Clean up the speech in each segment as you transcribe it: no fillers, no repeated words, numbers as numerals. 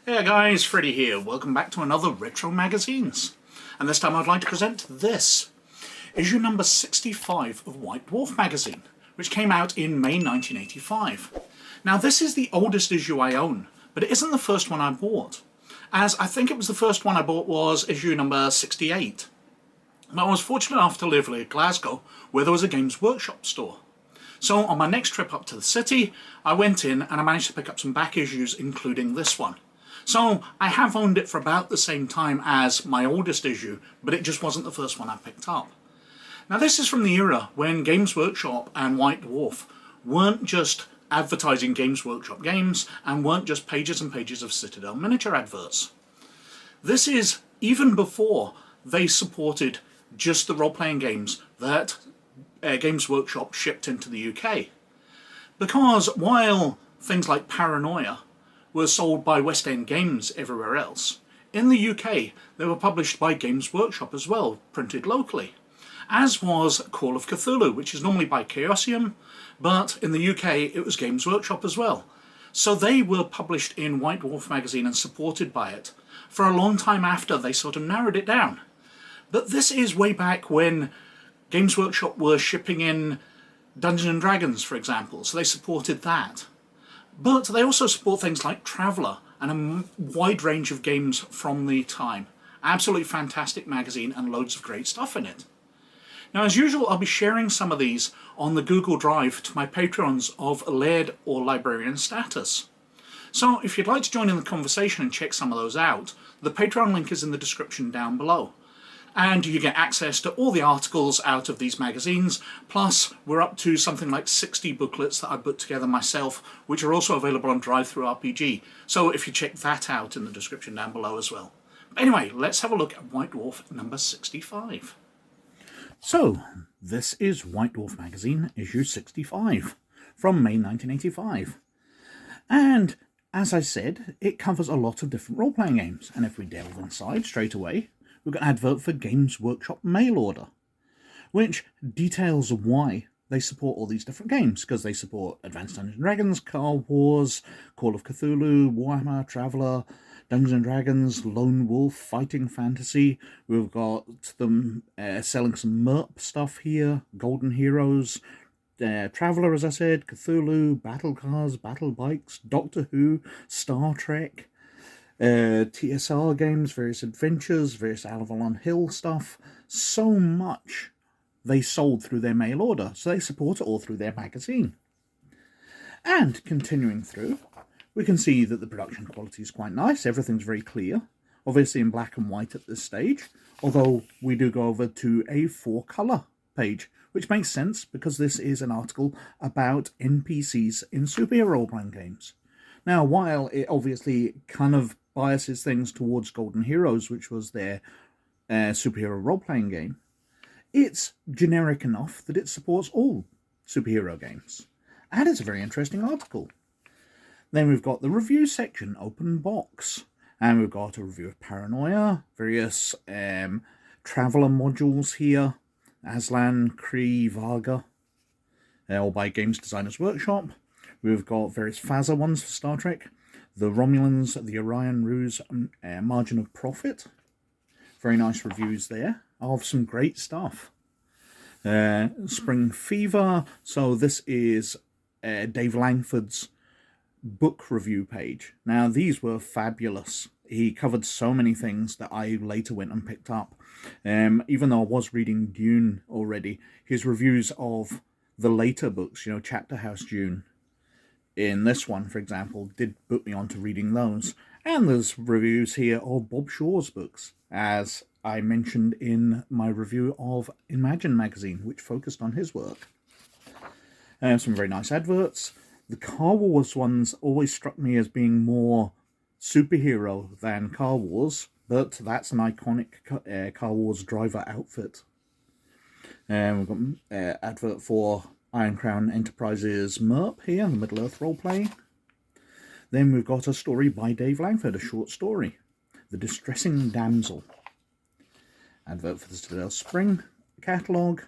Hey guys, Freddy here. Welcome back to another Retro Magazines. And this time I'd like to present this. Issue number 65 of White Dwarf magazine, which came out in May 1985. Now this is the oldest issue I own, but it isn't the first one I bought, as I think it was the first one I bought was issue number 68. But I was fortunate enough to live near Glasgow, where there was a Games Workshop store. So on my next trip up to the city, I went in and I managed to pick up some back issues, including this one. So I have owned it for about the same time as my oldest issue, but it just wasn't the first one I picked up. Now this is from the era when Games Workshop and White Dwarf weren't just advertising Games Workshop games and weren't just pages and pages of Citadel miniature adverts. This is even before they supported just the role-playing games that Games Workshop shipped into the UK. Because while things like Paranoia were sold by West End Games everywhere else, in the UK they were published by Games Workshop as well, printed locally. As was Call of Cthulhu, which is normally by Chaosium, but in the UK it was Games Workshop as well. So they were published in White Dwarf magazine and supported by it for a long time after they sort of narrowed it down. But this is way back when Games Workshop were shipping in Dungeons & Dragons, for example, so they supported that. But they also support things like Traveller and a wide range of games from the time. Absolutely fantastic magazine and loads of great stuff in it. Now, as usual, I'll be sharing some of these on the Google Drive to my patrons of Laird or Librarian status. So if you'd like to join in the conversation and check some of those out, the Patreon link is in the description down below. And you get access to all the articles out of these magazines, plus we're up to something like 60 booklets that I put together myself, which are also available on DrivethruRPG. So if you check that out in the description down below as well. But anyway, let's have a look at White Dwarf number 65. So, this is White Dwarf magazine, issue 65, from May 1985. And, as I said, it covers a lot of different role-playing games, and if we delve inside straight away, we've got an advert for Games Workshop mail order, which details why they support all these different games, because they support Advanced Dungeons & Dragons, Car Wars, Call of Cthulhu, Warhammer, Traveller, Dungeons & Dragons, Lone Wolf, Fighting Fantasy. We've got them selling some MERP stuff here, Golden Heroes, Traveller, as I said, Cthulhu, Battle Cars, Battle Bikes, Doctor Who, Star Trek, TSR games, various adventures, various Avalon Hill stuff. So much they sold through their mail order, so they support it all through their magazine. And continuing through, we can see that the production quality is quite nice. Everything's very clear, obviously in black and white at this stage, although we do go over to a 4-colour page, which makes sense because this is an article about NPCs in superhero role-playing games. Now, while it obviously kind of biases things towards Golden Heroes, which was their superhero role-playing game, it's generic enough that it supports all superhero games. And it's a very interesting article. Then we've got the review section, open box. And we've got a review of Paranoia, various Traveller modules here, Aslan, Kree, Varga, all by Games Designers Workshop. We've got various Phaser ones for Star Trek, the Romulans, the Orion Ruse, Margin of Profit. Very nice reviews there of some great stuff. Spring Fever. So this is Dave Langford's book review page. Now these were fabulous. He covered so many things that I later went and picked up. Even though I was reading Dune already, his reviews of the later books, Chapter House Dune, in this one, for example, did put me on to reading those. And there's reviews here of Bob Shaw's books, as I mentioned in my review of Imagine magazine, which focused on his work. Some very nice adverts. The Car Wars ones always struck me as being more superhero than Car Wars, but that's an iconic Car Wars driver outfit. We've got an advert for Iron Crown Enterprises MERP here, the Middle-earth role-playing. Then we've got a story by Dave Langford, a short story, The Distressing Damsel. Advert for the Citadel Spring catalogue.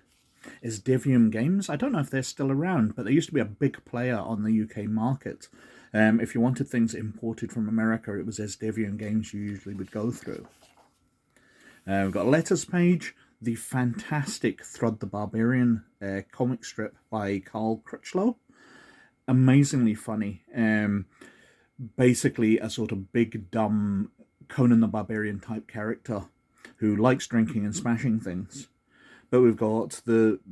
Is Devium Games. I don't know if they're still around, but they used to be a big player on the UK market. If you wanted things imported from America, it was Esdevian Games you usually would go through. We've got a letters page, the fantastic Thrud the Barbarian comic strip by Carl Crutchlow. Amazingly funny. Basically a sort of big, dumb Conan the Barbarian type character who likes drinking and smashing things. But we've got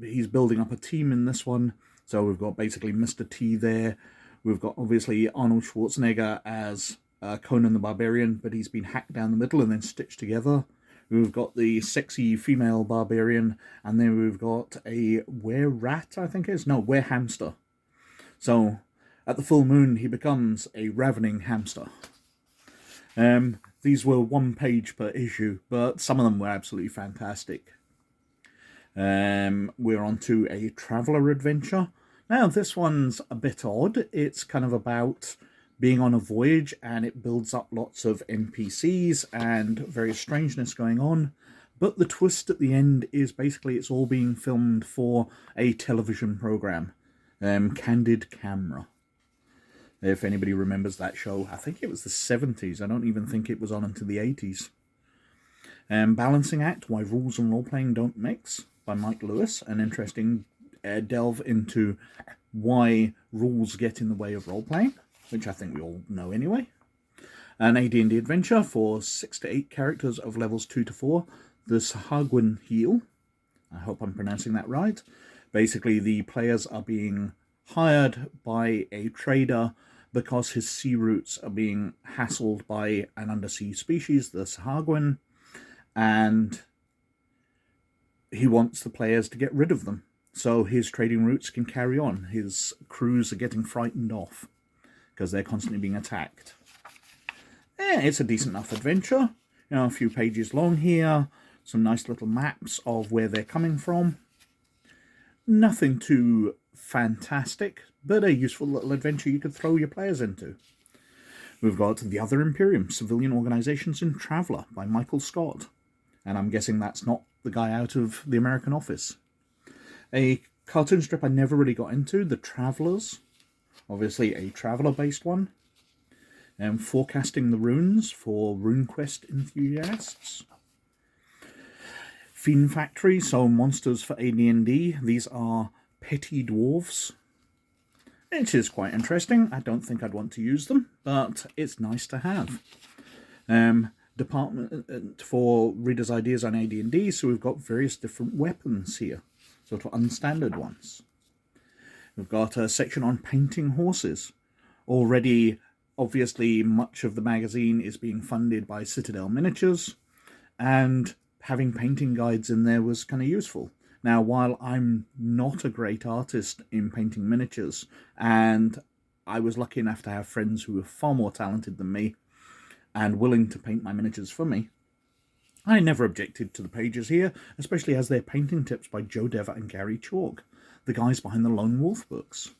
he's building up a team in this one. So we've got basically Mr. T there. We've got obviously Arnold Schwarzenegger as Conan the Barbarian, but he's been hacked down the middle and then stitched together. We've got the sexy female barbarian, and then we've got a were-rat, I think it is? No, were-hamster. So, at the full moon, he becomes a ravening hamster. These were 1 page per issue, but some of them were absolutely fantastic. We're on to a traveller adventure. Now, this one's a bit odd. It's kind of about being on a voyage, and it builds up lots of NPCs and various strangeness going on. But the twist at the end is basically it's all being filmed for a television program, Candid Camera. If anybody remembers that show, I think it was the 70s. I don't even think it was on until the 80s. Balancing Act, Why Rules and Role-Playing Don't Mix, by Mike Lewis. An interesting delve into why rules get in the way of role-playing, which I think we all know anyway. An AD&D adventure for 6 to 8 characters of levels 2 to 4. The Sahuagin Heel. I hope I'm pronouncing that right. Basically, the players are being hired by a trader because his sea routes are being hassled by an undersea species, the Sahuagin, and he wants the players to get rid of them so his trading routes can carry on. His crews are getting frightened off because they're constantly being attacked. It's a decent enough adventure. You know, a few pages long here. Some nice little maps of where they're coming from. Nothing too fantastic, but a useful little adventure you could throw your players into. We've got The Other Imperium, Civilian Organizations and Traveller by Michael Scott. And I'm guessing that's not the guy out of The American Office. A cartoon strip I never really got into, The Travellers. Obviously a Traveller-based one. Forecasting the Runes for Runequest enthusiasts. Fiend Factory, so monsters for AD&D. These are petty dwarves. It is quite interesting. I don't think I'd want to use them, but it's nice to have. Department for readers' ideas on AD&D, so we've got various different weapons here, sort of unstandard ones. We've got a section on painting horses. Already, obviously, much of the magazine is being funded by Citadel Miniatures, and having painting guides in there was kind of useful. Now, while I'm not a great artist in painting miniatures, and I was lucky enough to have friends who were far more talented than me and willing to paint my miniatures for me, I never objected to the pages here, especially as they're painting tips by Joe Dever and Gary Chalk, the guys behind the Lone Wolf books.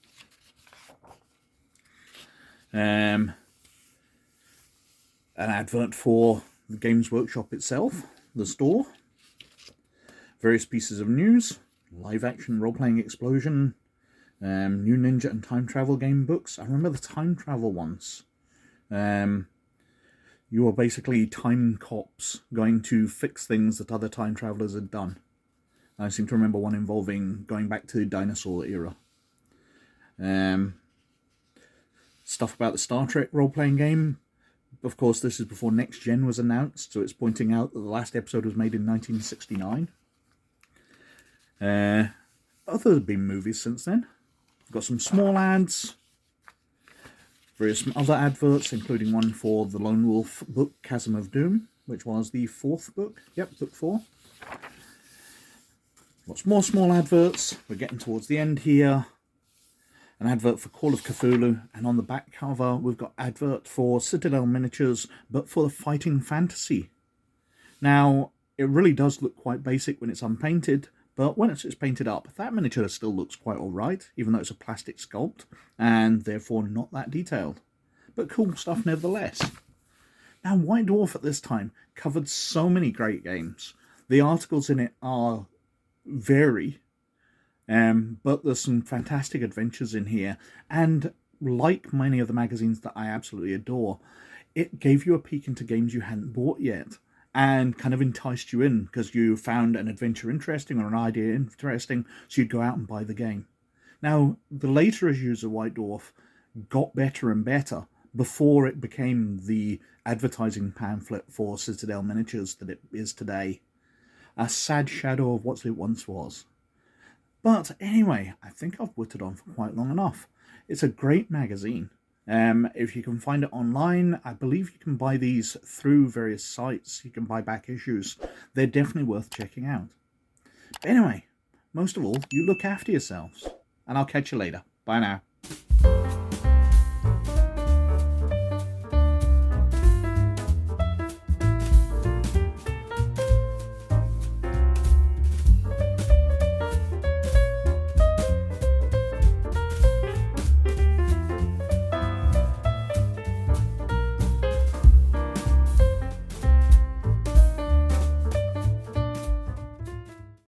An advert for the Games Workshop itself, the store. Various pieces of news, live-action role-playing explosion, new Ninja and time travel game books. I remember the time travel ones. You were basically time cops going to fix things that other time travelers had done. I seem to remember one involving going back to the dinosaur era. Stuff about the Star Trek role-playing game. Of course, this is before Next Gen was announced, so it's pointing out that the last episode was made in 1969. Other been movies since then. We've got some small ads. Various other adverts, including one for the Lone Wolf book, Chasm of Doom, which was the 4th book. Yep, book 4. Lots more small adverts. We're getting towards the end here. An advert for Call of Cthulhu, and on the back cover we've got advert for Citadel Miniatures, but for the Fighting Fantasy. Now, it really does look quite basic when it's unpainted, but when it's painted up, that miniature still looks quite alright, even though it's a plastic sculpt, and therefore not that detailed. But cool stuff nevertheless. Now, White Dwarf at this time covered so many great games. The articles in it are vary, but there's some fantastic adventures in here, and like many of the magazines that I absolutely adore, it gave you a peek into games you hadn't bought yet and kind of enticed you in because you found an adventure interesting or an idea interesting, so you'd go out and buy the game. Now, the later issues of White Dwarf got better and better before it became the advertising pamphlet for Citadel Miniatures that it is today. A sad shadow of what it once was. But anyway, I think I've whittled on for quite long enough. It's a great magazine. If you can find it online, I believe you can buy these through various sites. You can buy back issues. They're definitely worth checking out. But anyway, most of all, you look after yourselves. And I'll catch you later. Bye now.